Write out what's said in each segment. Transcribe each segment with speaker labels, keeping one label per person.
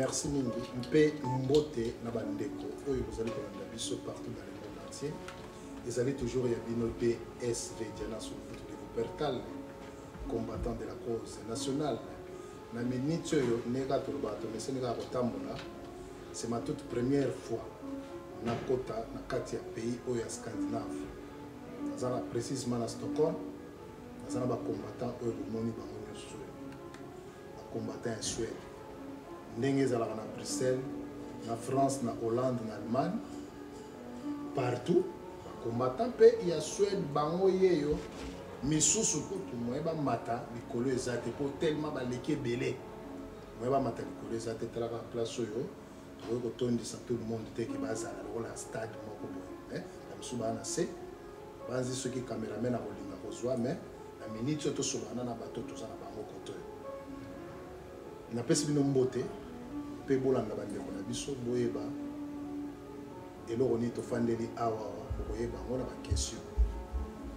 Speaker 1: merci mingi mpe mbote na bandeko oyo bozali kolanda biso partout dans le monde entier ezali toujours ya bino PSV Diana Soufutu de Wuppertal combattant de la cause nationale na minute oyo neka toloba tomese neka kotambola c'est ma toute première fois na kota na kati ya pays oyo ya Scandinave nazala précisément na Stockholm nazala ba combattant oyo bomoni bango nyonso ba combattant en Suède ndenge ezalaka na Bruxelles na France na Hollande na Allemagne partout combattant mpe ya Suède bango yeyo misusu kutu moyeba mata likolo eza te po tellement baleki ebele moyeba mata likolo eza te talaka place oyo oyo kotondisa tout le monde te ke bazala lokola stade moko boye bamisu baa na se banzi soki cameraman akolinga kozwa mais na minute oyo tosolana na bato toza na bango koto oyo napesi bino mbote mpe bolanda bandeko na biso boyeba eloko nini tofandeli awa bokoyeba yango na bakestion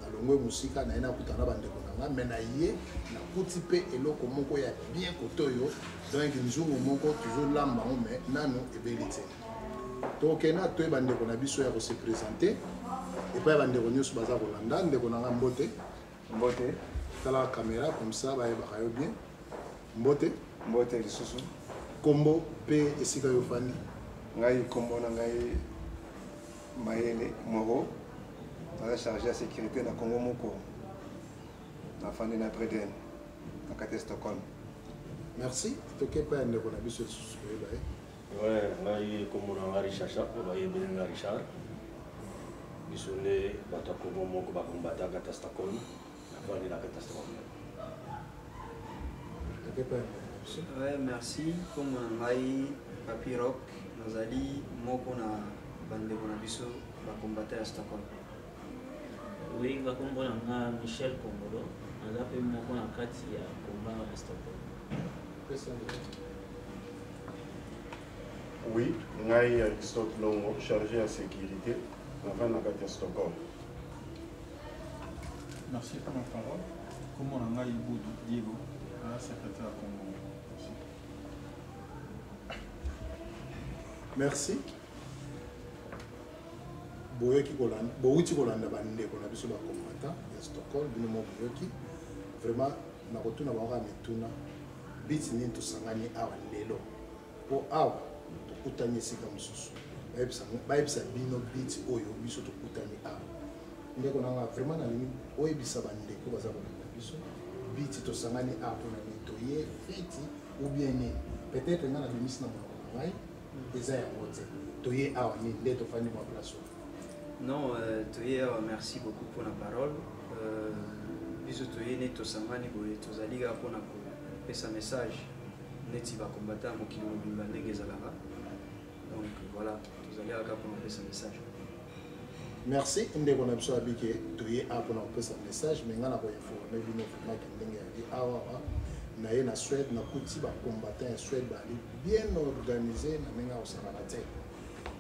Speaker 1: nalongwe mosika naye nakuta na bandeko na nga me na ye nakuti mpe eloko moko ya bien koto oyo donc nzungu moko tozolamba yango me nano ebeli te tokokenda toyeba ndeko na biso ya kose présente epai ya bandeko nyonso baza kolanda ndeko na nga mbote
Speaker 2: mbote
Speaker 1: tala caméra comme ça bayebaka yo bien mbote
Speaker 2: mbote lisusu
Speaker 1: kombo mpe esika yo fandi
Speaker 2: ngai kombo na ngai mayele moro naza chargé ya sécurité na Congo moko nafandi na Breden na kati ya Stockholm.
Speaker 1: Merci toke pa ya ndeko na biso lisusu koyeba ye
Speaker 3: ouais ngai kombo na ngai Richard bayebeli nga Richard biso nde bato ya Congo moko bakombata kati ya Stockholm nafandi na kati ya Stockholm.
Speaker 1: toke pa ya ndeko na biso
Speaker 4: ouais merci kombo na ngai Papi Rock nazali moko na bandeko na biso bakombata ya Stockholm.
Speaker 5: Oui, kombo na nga Michel Kongolo naza mpe moko na kati ya komba ya Stockholm.
Speaker 6: Oui, ngai Aristote Longo, chargé à sécurité, avant la carte à Stockholm.
Speaker 7: Merci pour la parole. Comment on a eu Diego, secrétaire à Congo.
Speaker 1: Merci. Boyuti kolanda bandeko na biso bakomata ya Stockholm bino mo boyoki vraiment na kotuna bango mituna biti nini tosangani awa lelo po awa tokutani esika mosusu bayebisa bino biti oyo biso tokutani awa ndeko nanga vraiment nalingi oyebisa bandeko baza kolanda biso biti tosangani awa mpona nini toye feti ou bien nini peut-être nga na bimisi na monoko na ngai eza yango te toye awa nini nde tofandi mwa place oyo.
Speaker 4: Non, merci beaucoup pour la parole. Biso toye ne tosangani boye tozaliga pona ko pesa message neti ba combattre mokili mobimba ndenge ezalaka. Donc voilà, tozaliga pona pesa message.
Speaker 1: Merci ndeko na biso abike toye apona pesa message mais ngana ko informer bino vraiment ke ndenge ya awa na ye na Suède na kuti ba combattant en Suède bali bien organisé na menga osangana te.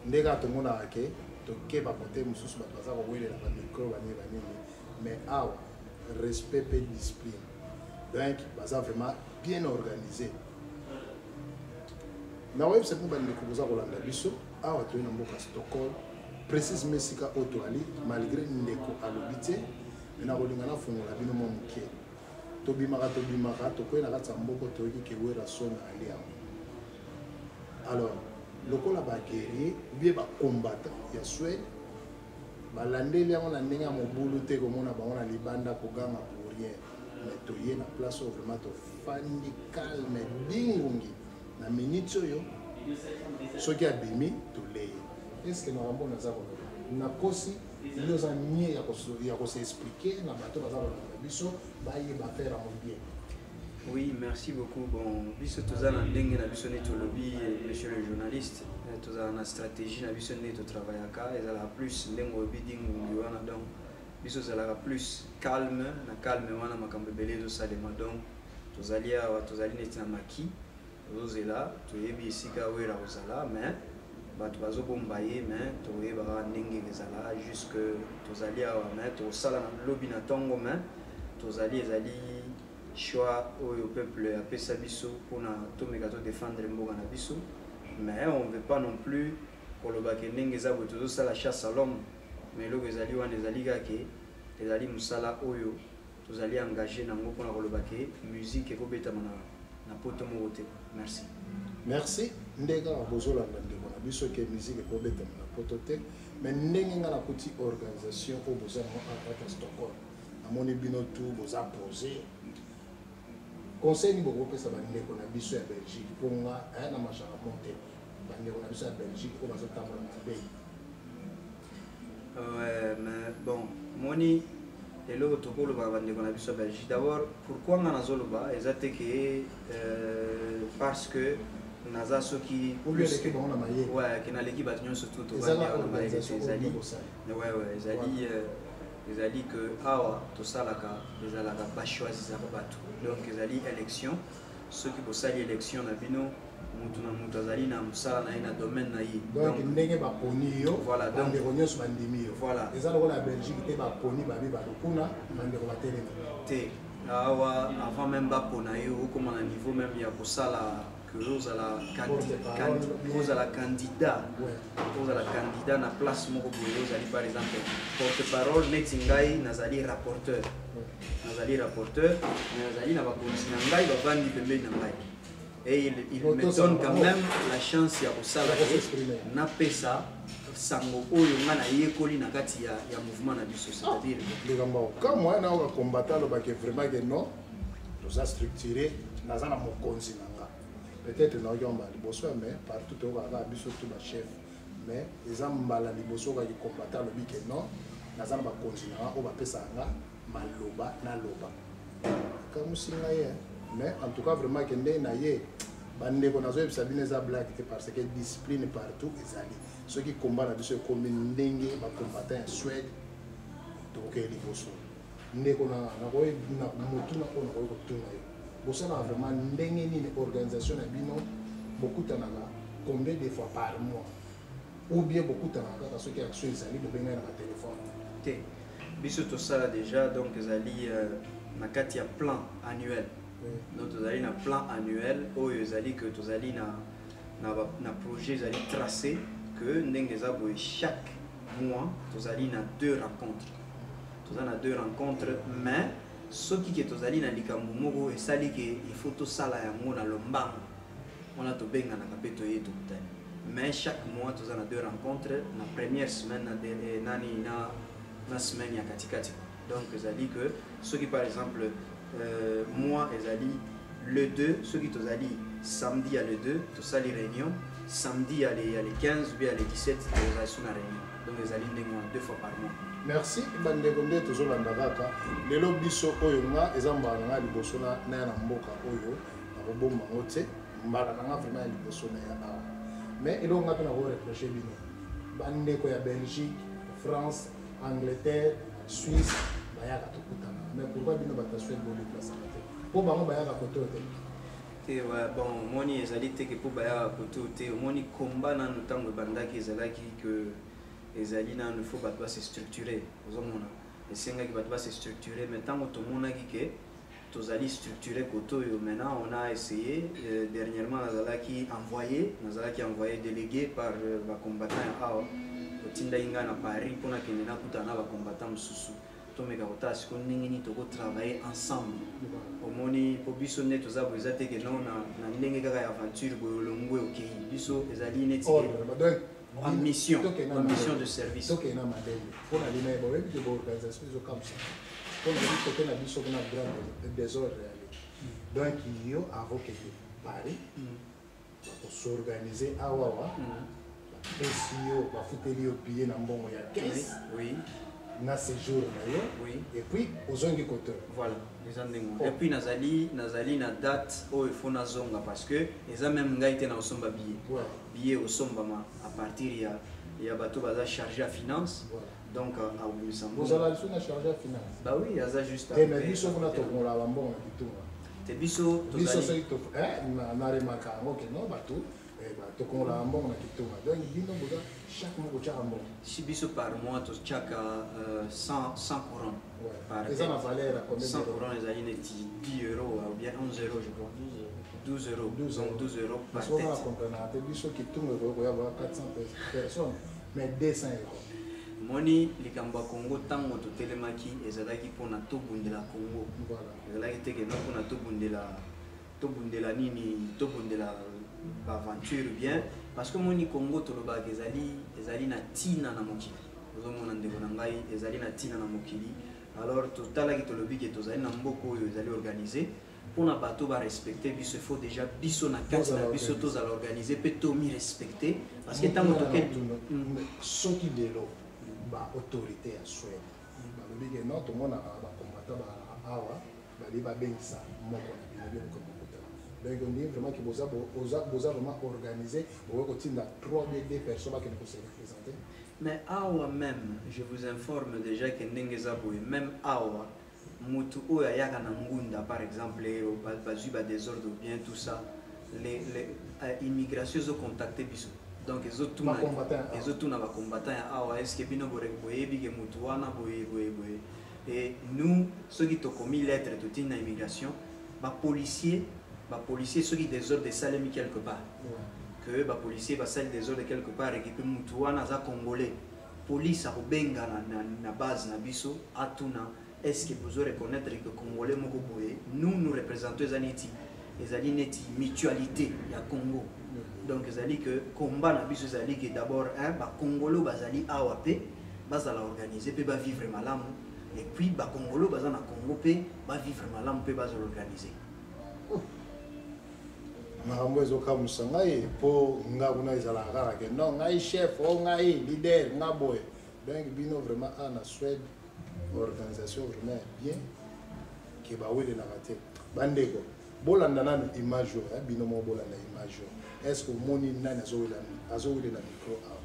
Speaker 1: Ndeka tomona ake toke bakote mosusu bato baza kowelela bamikro banini banini mais awa respect et discipline donc baza vraiment bien organisé na website mpo bandeko boza kolanda biso awa toye na mboka Stockholm précisement esika oyo toali malgré ndeko alobi te me na kolinga nafungola bino mwa moke tobimaka tokoye na kati ya mboka toyoki kewera sona ali yango alors lokola baguerrier bie bacombattant ya Suède balandeli yango na ndenge ya mobulu te komona bango na libanda koganga pour rien mais toye na place oyo vraiment tofandi calme bingungi na minute oyo soki abimi toleye eske nakambo naza koloba nakosi ino oza nie ya kose expliquer na bato baza kolanda biso bayeba faire yango bien.
Speaker 4: Oui, merci beaucoup. Bon, biso toza na ndenge na biso neto lobby monsieur le journaliste. Toza na stratégie na biso neto travaillaka, ezala plus ndenge obidi ngungi wana donc biso ezala plus calme, na calme wana makambo ebele zo salema donc tozali awa tozali neti na maki tozela toyebi esika wera kozala mais bato bazobomba ye mais toyeba ndenge ezala jusque tozali awa mais tosala na lobby na tongo mais tozali ezali choix au peuple apesa biso pour tomeka to défendre mboka na biso, mais on veut pas non plus koloba ke ndenge za bo tozo sala chasse à l'homme, mais loko ezali wana ezali kake ezali musala oyo tozali engagé nango mpona koloba ke musique ekobetama na poto moko te. Merci.
Speaker 1: Merci. Ndega bozolanda ndeko na biso ke musique ekobetama na poto te, mais ndenge nga na kuti organisation oyo bozala à Stockholm amoni bino tout boza posé conseil ni bokopesa bandeko na biso ya Belgique mpo nga na machaka monte bandeko na biso ya Belgique oyo bazotambola na bei.
Speaker 4: Ouais, mais bon, moni lelo tokoloba bandeko na biso ya Belgique. D'abord, pourquoi nga nazoloba ezate ke parce que naza soki
Speaker 1: ouleke bango na maye
Speaker 4: ouais ke na l'équipe bato nyonso tout tobandi na maye ezali ouais ezali que awa tosalaka ezalaka bachoisisaka bato, donc ezali élection soki bosali élection na bino mutu na mutu azali na mosala na ye na domaine na ye,
Speaker 1: donc ndenge baponi yo
Speaker 4: voilà,
Speaker 1: bandeko nyonso bandimi yo
Speaker 4: voilà
Speaker 1: eza lokola ya Belgique te baponi babi balokuna bandeko batelema
Speaker 4: te awa avant même bapona yo okoma na niveau même ya kosala ozala candidat na place moko boye ozali par exemple porte-parole neti ngai nazali rapporteur mais nazali na bakonzi na ngai bavandi pembeni na ngai et il me donne quand même la chance ya kosala napesa sango oyo nga nayekoli na kati ya mouvement na biso, c'est-à-dire
Speaker 1: likambo ka moya na oka combattant lobaki vraiment que non toza structuré naza na mokonzi na nga peut-être na oyomba liboso mais partout tokaka biso tout ba chef mais eza mbala liboso okaki combattant lobi que non naza na bakonzi na nga oyo bapesa nga maloba na loba kamusinga ye, mais en tout cas vraiment que nde na ye bandeko nazoyebisa bino eza blague te parce que discipline partout ezali soki combat na biso ekomi ndenge bacombattant ya Suède tokokee liboso ndeko na motuna oyo nakoki kotuna yo bosalaka vraiment ndenge nini organisation na bino bokutanaka combien de fois par mois ou bien bokutanaka kaka soki action ezali bobengani na batelefone
Speaker 4: te biso tosala déjà donc ezali na kati ya plan annuel. Donc tozali na plan annuel oyo ezali que tozali na projet ezali tracé que ndenge eza boye chaque mois tozali na 2 rencontres mais soki ke tozali na likambo moko esali ke il faut tosala yango na lombango wana tobenganaka mpe toye tokutani, mais chaque mois toza na 2 rencontres na première semaine na semaine ya katikati. Donc ezali que soki par exemple moi ezali le 2 soki tozali samedi à le 2 tosali réunion, samedi à les 15 bien à les 17 tozali sous na réunion, donc ezali ndenge 2 fois par mois.
Speaker 1: Merci bandeko nde tozolanda kaka lelo biso oyo nga eza mbala na nga liboso na ya na mboka oyo nakobomba ngo te mbala na nga vraiment ya liboso na ya awa, mais eloko nga mpe nakoreproche bino bandeko ya Belgique, France, Angleterre, Suisse bayaka tokutana, mais pourquoi bino bato ya Suède bodeplasaka te mpo bango bayaka kote oyo te
Speaker 4: bon omoni ezali teke mpo bayaka kote oyo te, omoni komba nanu ntango ebandaki ezalaki que ezali nanu faut bato base structuré ozomona esengaki bato base structuré, mais ntango tomonaki ke tozali structuré kote oyo maintenant on a essayé dernièrement nazalaki envoyé délégué par bacombattant ya awa otindaki ngai na Paris mpona kende nakutana na bacombattant mosusu tomeka kotala siko ndenge nini tokotravaille ensemble. omoni mpo biso nde toza boye eza teke no na ndenge kaka ya aventure boye olongwe okei biso ezali neti en mission de service.
Speaker 1: Donc il y a pour la ligne de l'organisation comme ça. Pour la na biso na grand désordre donc il y a avocat Paris pour s'organiser à Wawa. SEO va foutre les billets na mbongo ya 15.
Speaker 4: Oui.
Speaker 1: Na séjour na yo. Oui. Et puis aux ongi côté.
Speaker 4: Voilà. Et puis nazali na date où il faut na zonga parce que les même ngai te na osomba billet. Billet osomba à partir il y a bateau baza chargé à finance. Donc à Luxembourg.
Speaker 1: Vous allez sur chargé à finance.
Speaker 4: Bah oui, ça juste
Speaker 1: après. Et mais biso kuna to la bambongo na bitumba.
Speaker 4: Te biso
Speaker 1: c'est to na remarka ngo ke no bateau to ko la mbongo na kitunga donc bino boza chaque mois cha mbongo
Speaker 4: si biso par mois to chaka 100 courants par
Speaker 1: et ça na valeur combien
Speaker 4: 100 courants les alines 10 euros ou bien 11 euros je crois 12 euros donc 12 euros par tête
Speaker 1: on va comprendre te biso kitunga ko ya 400 personnes mais 200 euros
Speaker 4: moni likambo ya Congo tango to telemaki ezalaki pona to bundela Congo
Speaker 1: voilà
Speaker 4: ezalaki te ke pona to bundela nini to bundela aventure bien parce que moni Congo to lobaka ezali na tina na mokili ozomona ndeko na ngai ezali na tina na mokili alors totalaki tolobi ke tozali na mboko oyo ezali organisé pona bato ba respecter biso faut déjà biso na kati na biso tozala organiser pe to mi respecter parce que tango to kel
Speaker 1: soki delo ba autorité à Suède balobi ke non tomona ba combattant ba awa bali ba bengisa moko na bino ko donc on dit vraiment que vous avez vraiment organisé pour que 3 personnes qui ne se représenter.
Speaker 4: Mais awa même, je vous informe déjà que Nengezaboué, même awa, mutu oya yaka na ngunda par exemple, bazuba des ordres ou bien tout ça, les immigrations ont contacté biso. Donc ils ont tout na ba combattant awa est-ce que bino bore boye bi ke mutu wana boye. Et nous ceux qui ont commis lettre de na immigration, ba policier ceux qui des ordres de salemi quelque part que ba policier ba salle des ordres quelque part et que mutuana za congolais police a benga na base na biso atuna est-ce que vous reconnaître que congolais moko boye nous représentons ezali neti mutualité ya Congo donc ezali que combat na biso ezali que d'abord ba congolais bazali awa pe bazala organiser pe ba vivre malamu et puis ba congolais bazana Congo pe ba vivre malamu pe bazala organiser
Speaker 1: makambo ezokamusa ngai mpo nga kuna ezalaka kaka ke non ngai chef o ngai leader nga boye donc bino vraiment na Suède organisation vraiment bien ke bawelelaka te bandeko bolanda nanu image oyo bino mo bolanda image oyo est ce que omoni nani azowelela micro awa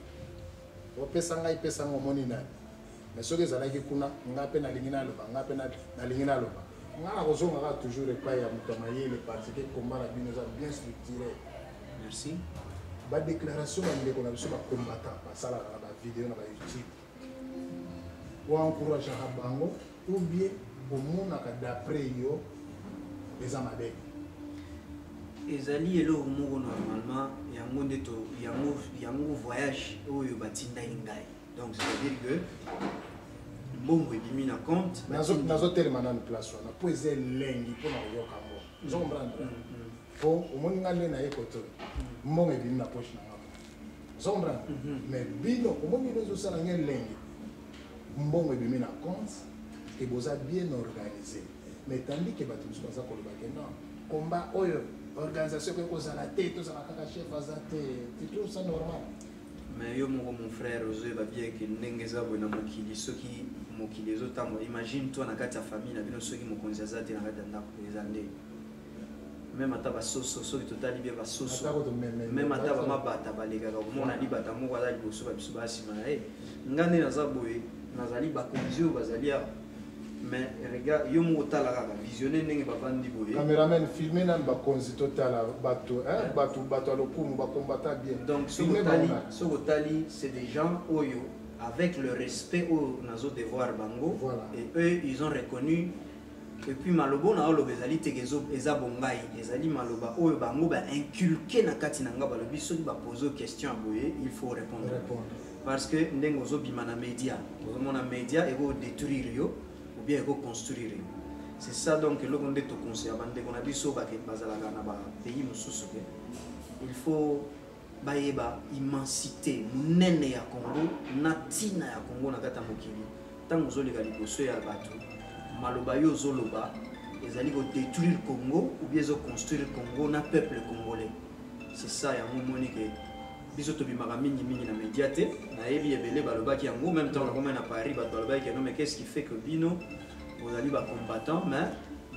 Speaker 1: opesa ngai pesa ngo omoni nani mais soki ezalaki kuna nga mpe nalingi naloba nga mpe nalingi naloba nga kozongaka toujours epai ya moto mayele parce que combat na bino eza bien structuré.
Speaker 4: Merci.
Speaker 1: Ba déclaration bandeko na biso bacombattant basalaka na bavideo na bayoutube oencourageaka bango ou bien omonaka d'après yo eza mabe
Speaker 4: ezali eloko moko normalement yango nde yango voyage oyo batindaki ngai donc c'est à dire que mbongo ebimi na compte
Speaker 1: nazotelema nanu place wana po eza elengi mpona koyoka mbo ozokomprendre po omoni nga nde naye koto mbongo ebimi na poche na ngamo ozokomprendre mais bino omoni bino ezosala nga elengi mbongo ebimi na compte e boza bien organisé mais tandis que bato mosusu baza koloba ke non combat oyo organisation koki kozala te tozala kaka chef aza te tout ça normal.
Speaker 4: Mais yo moko mon frère ozoyeba bien ke ndenge eza boye na mokili soki mokili ezotambola imagine toi na kati ya famille na bino soki mokonzi aza te na kati ya ndako eza nde même ata basoso soki totali bien basoso même ata bamabata balekaka komona libata moko aza liboso babiso basima na ye nga nde naza boye nazali bakonzi oyo bazali awa mais regarde yo moko otala kaka visionne ndenge bavandi boye
Speaker 1: cameraman filme nani bakonzi totala bato ya lokumu bakombata bien
Speaker 4: donc soki otali c'est des gens oyo avec le respect oyo nazo devoir bango et eux ils ont reconnu et puis maloba na oloba ezali teke eza bongai ezali maloba oyo bango bainculqué na kati na nga balobi soki bapose question boye il faut répondre parce que ndenge ozobima na média ozomona média ekodétruire yo ou bien construire. C'est ça donc le monde est au conseil avant de qu'on a dit ça bazalaka na ba pays mosusu ke il faut bayeba immensité munene ya Congo natina ya Congo na kata mokili tango zoleka liboso ya bato maloba yo zoloba ezali ko détruire Congo ou bien zo construire Congo na peuple congolais. C'est ça ya moni ke biso to bimaka mingi na médiate na yebi ebele balobaki yango en même temps na comme na Paris balobaki non mais qu'est-ce qui fait que bino vous allez ba combattant mais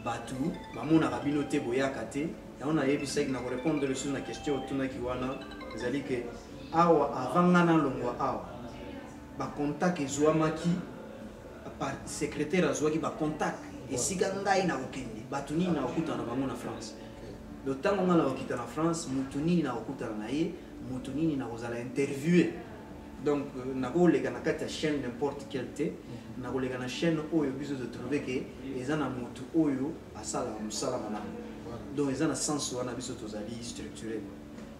Speaker 4: batu bamona bino te boyaka te et on a yebi ça na répondre le sur la question tuna ki wana ezali que awa avant ngana longwa awa ba contact ezwamaki par secrétaire azwaki ba contact et sika ngai na okende batu ni na okuta na bango na France le temps on a quitté la France mutuni na okuta na ye mutuni na ozala interviewer donc na ko les gana kata chaîne n'importe quelle té na ko les gana chaîne oyo biso de trouver que ezana mutu oyo asala musala malamu donc ezana sens wana biso tozali structuré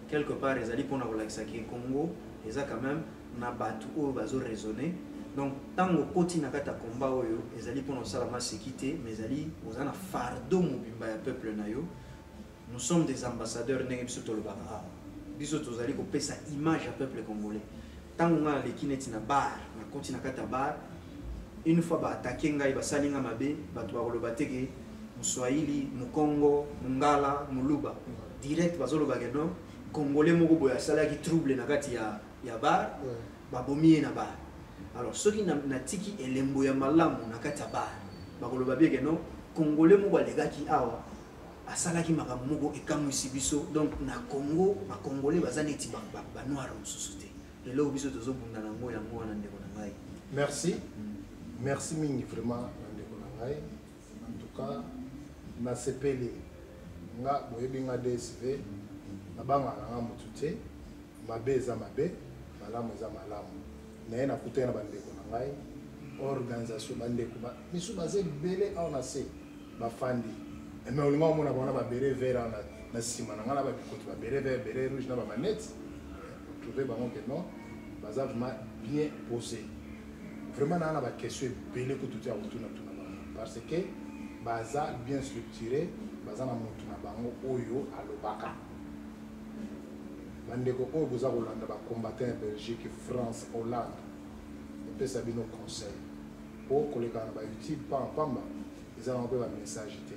Speaker 4: quelque part ezali pona ko lakisa ke Congo eza quand même na batu oyo bazo raisonner donc tango koti na kata combat oyo ezali pona sala ma sécurité mais ezali ozana fardeau mobimba ya peuple na yo. Nous sommes des ambassadeurs ndenge biso tolobaka biso tozali ko pesa image ya peuple congolais tango nga le kineti na bar na koti na kata bar une fois ba attaquer ngai basali nga mabe batu bakoloba teke Mswahili Mukongo Mungala Muluba direct bazoloba ke non congolais moko boya sala ki trouble na kati ya bar babomi na bar alors soki na tiki elembo ya malamu na kati ya bar bakoloba bien ke non congolais moko alegaki awa asalaki makambo moko ekamwisi biso donc na Congo ba congolais baza neti ba noir mosusu te lelo biso tozobunda na ngo yango wana ndeko na ngai.
Speaker 1: Merci. Merci mingi vraiment ndeko na ngai. En tout cas na sepeli nga boyebi nga DSV na banga nga mutu te mabe eza mabe malamu eza malamu na na kutena bandeko na ngai organisation bandeko ba misu baze bele aw na se ba fandi mais olinga omona bona ba bere vert na sima na ngala ba bikoti ba bere vert bere rouge na ba manette trouver bango que non baza vraiment bien posé vraiment na ba question bele ko tout ya retourna tuna parce que baza bien structuré baza na mutu na bango oyo alobaka bandeko oyo boza kolanda ba combattant Belgique France Hollande et ça bino conseil pour koleka na ba utile pamba eza na ba message te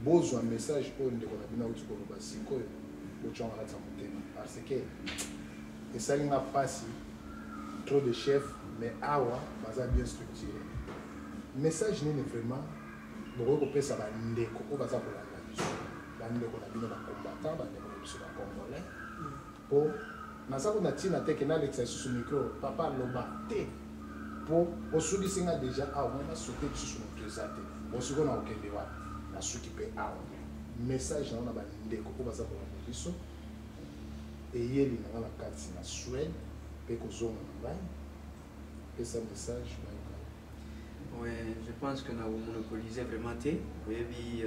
Speaker 1: besoin un message pour nous qu'on a bien au tout le basico au champ à parce que et ça il n'a pas si trop de chefs mais awa baza bien structuré message n'est vraiment beaucoup qu'on peut ça va ndeko au baza pour la bande qu'on a bien dans combattant bande qu'on sur la congolais pour na ça qu'on a tina teke na l'exercice sur micro papa loba te pour au sudi singa déjà awa na sauter sur mon présenter au second na okende wa na suki pe awa message na ba ndeko ko baza ko biso et yeli na la kati na Suède pe ko zonga na ba pe ça message
Speaker 4: ouais je pense que na monopoliser vraiment te oyebi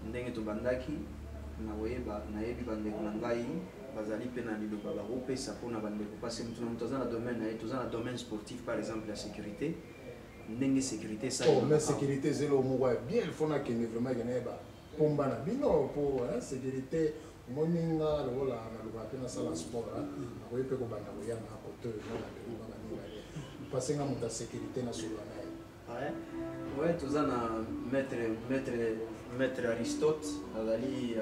Speaker 4: ndenge to bandaki na oyeba na yebi bandeko na ngai bazali pe na liloba ba opesa pona bandeko parce que mutu na domaine na to na domaine sportif par exemple la sécurité ndenge sécurité ça
Speaker 1: mais sécurité zelo mo bien il faut na que vraiment que ba pomba na bino pour sécurité moninga lo la na lo ba na sala sport ko yepe ko banda ko ya na côté na ba ni parce que na sécurité na solo na
Speaker 4: ouais tozana maître Aristote azali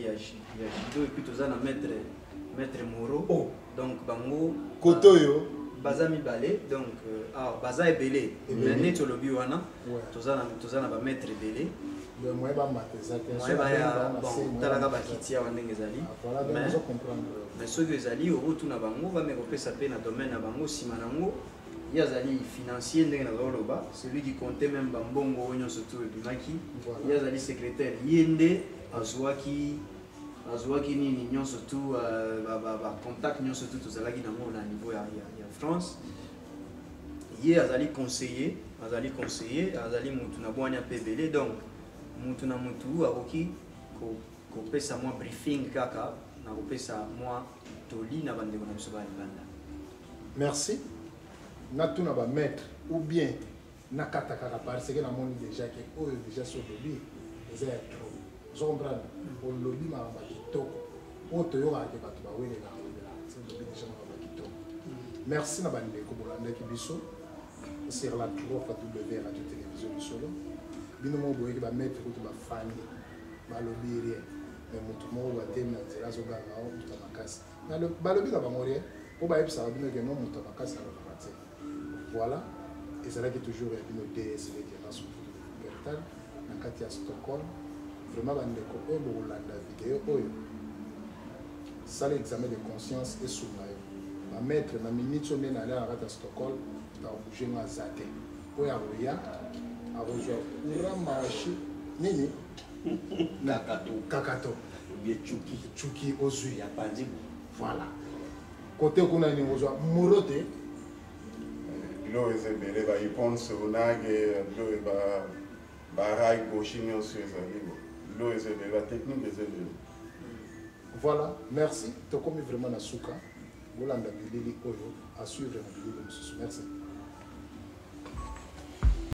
Speaker 4: ya judo et puis tozana maître Moro donc bango
Speaker 1: kotoyo
Speaker 4: baza mibale donc baza ebele mais neti olobi wana tozana ba maître ebele
Speaker 1: moi ba mateza te
Speaker 4: moi ba ya bon talaka bakiti ya ndenge ezali mais soki ezali okotuna bango bamekopesa pe na domaine na bango nsima nango ye azali financier ndenge nazoloba celui qui comptait même bambongo oyo nyonso to ebimaki ye azali secrétaire ye nde azwaki nini nyonso tu contact nyonso tu tozalaki nango na niveau ya France ye azali conseiller azali mutu na bwanya pe ebele donc mutu na mutu akoki kopesa mwa briefing kaka na kopesa mwa toli na bandeko na biso balibanda.
Speaker 1: Merci. Natuna ba maître ou bien nakata kaka parce que na moni déjà que oyo déjà sur lobby eza trop zo comprendre au lobby ma ba kitoko oto yo ka ke batu ba wele na wele c'est lobby déjà ma ba kitoko. Merci na bande ko bolanda ki biso sur la 3W radio télévision solo bino mo boye ba maître ko ba fani ba lobby rien mais mutu mo wa temna zela zo ganga o mutu makasi na le ba lobby ka ba morie o ba yebisa bino ke no mutu makasi na voilà, et c'est là que toujours il y a une DSV qui est dans son portal, dans Katia Stockholm. Vraiment, il y a une vidéo. Ça, l'examen de conscience est sous la maître, la minute, on est allé à Stockholm, tu as bougé dans Zate. Il y a un marché, nini, Kakato. Chuki ozui. Voilà. Côté qu'on a une chose, Mourote.
Speaker 6: L'eau est belle, il pense au nag et l'eau est baraille gauchignon sur les l'eau est belle, la technique est belle.
Speaker 1: Voilà, merci. Tu as commis vraiment la souka. Vous l'avez dit, à suivre la vidéo de M. Merci.